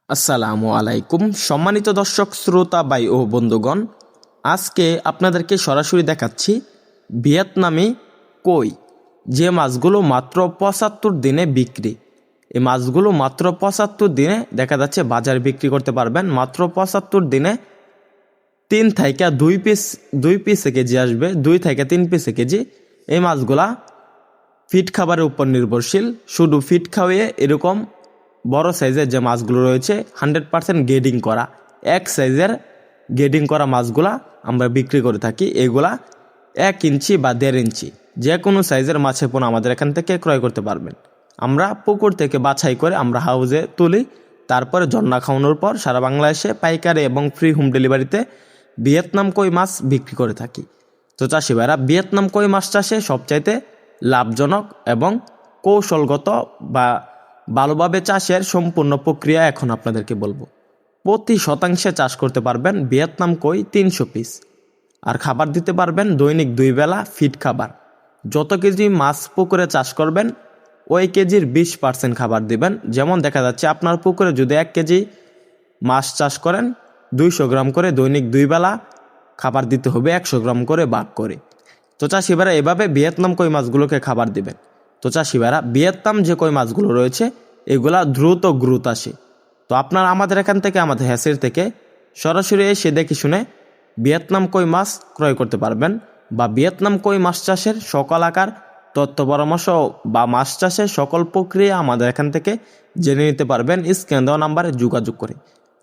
আসসালামু আলাইকুম সম্মানিত দর্শক শ্রোতা ভাই ও বন্ধুগণ, আজকে আপনাদেরকে সরাসরি দেখাচ্ছি ভিয়েতনামি কই, যে মাছগুলো মাত্র ৭৫ দিনে বিক্রি। এই মাছগুলো মাত্র ৭৫ দিনে দেখা যাচ্ছে বাজারে বিক্রি করতে পারবেন। মাত্র ৭৫ দিনে ৩ থেকে ২ পিসে কেজি আসবে, ২ থেকে ৩ পিসে কেজি। এই মাছগুলা ফিট খাবারের উপর নির্ভরশীল। শুধু ফিট খাওয়িয়ে এরকম বড় সাইজের যে মাছগুলো রয়েছে 100% গ্রেডিং করা, এক সাইজের গ্রেডিং করা মাছগুলা আমরা বিক্রি করে থাকি। এগুলা ১ ইঞ্চি বা ১.৫ ইঞ্চি যে কোনো সাইজের মাছের পোনা আমাদের এখান থেকে ক্রয় করতে পারবেন। আমরা পুকুর থেকে বাছাই করে আমরা হাউজে তুলি, তারপরে ঝর্ণা খাওয়ানোর পর সারা বাংলাদেশে পাইকারি এবং ফ্রি হোম ডেলিভারিতে ভিয়েতনাম কই মাছ বিক্রি করে থাকি। তো চাষি ভাইরা, ভিয়েতনাম কই মাছ চাষে সবচাইতে লাভজনক এবং কৌশলগত বা ভালোভাবে চাষের সম্পূর্ণ প্রক্রিয়া এখন আপনাদেরকে বলবো। প্রতি শতাংশে চাষ করতে পারবেন ভিয়েতনাম কই ৩০০ পিস, আর খাবার দিতে পারবেন দৈনিক ২ বেলা ফিড খাবার। যত কেজি মাছ পুকুরে চাষ করবেন ওই কেজির ২০% খাবার দিবেন। যেমন দেখা যাচ্ছে আপনার পুকুরে যদি ১ কেজি মাছ চাষ করেন, ২০০ গ্রাম করে দৈনিক ২ বেলা খাবার দিতে হবে ১০০ গ্রাম করে ভাগ করে। তো চাষি ভাইরা, এভাবে ভিয়েতনাম কই মাছগুলোকে খাবার দিবেন। তো চাষি ভাইরা, ভিয়েতনাম যে কই মাছগুলো রয়েছে এগুলা দ্রুত গ্রোথ আসে। তো আপনারা আমাদের এখান থেকে, আমাদের হ্যাসের থেকে সরাসরি এসে দেখে শুনে ভিয়েতনাম কই মাছ ক্রয় করতে পারবেন, বা ভিয়েতনাম কই মাছ চাষের সকল আকার তথ্য পরামর্শ বা মাছ চাষের সকল প্রক্রিয়া আমাদের এখান থেকে জেনে নিতে পারবেন স্ক্রিনে দেওয়া নাম্বারে যোগাযোগ করে।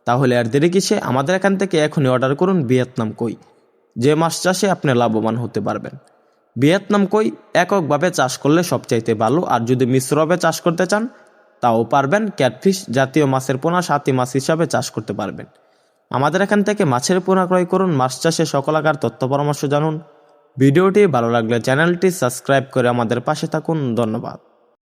তাহলে আর দেরি কিসে, আমাদের এখান থেকে এখনই অর্ডার করুন ভিয়েতনাম কই, যে মাছ চাষে আপনি লাভবান হতে পারবেন। ভিয়েতনাম কই এককভাবে চাষ করলে সবচাইতে ভালো, আর যদি মিশ্রভাবে চাষ করতে চান তাও পারবেন। ক্যাটফিশ জাতীয় মাছের পোনা সাথী মাছ হিসাবে চাষ করতে পারবেন। আমাদের এখান থেকে মাছের পোনা ক্রয় করুন, মাছ চাষে সকল আকার তথ্য পরামর্শ জানুন। ভিডিওটি ভালো লাগলে চ্যানেলটি সাবস্ক্রাইব করে আমাদের পাশে থাকুন। ধন্যবাদ।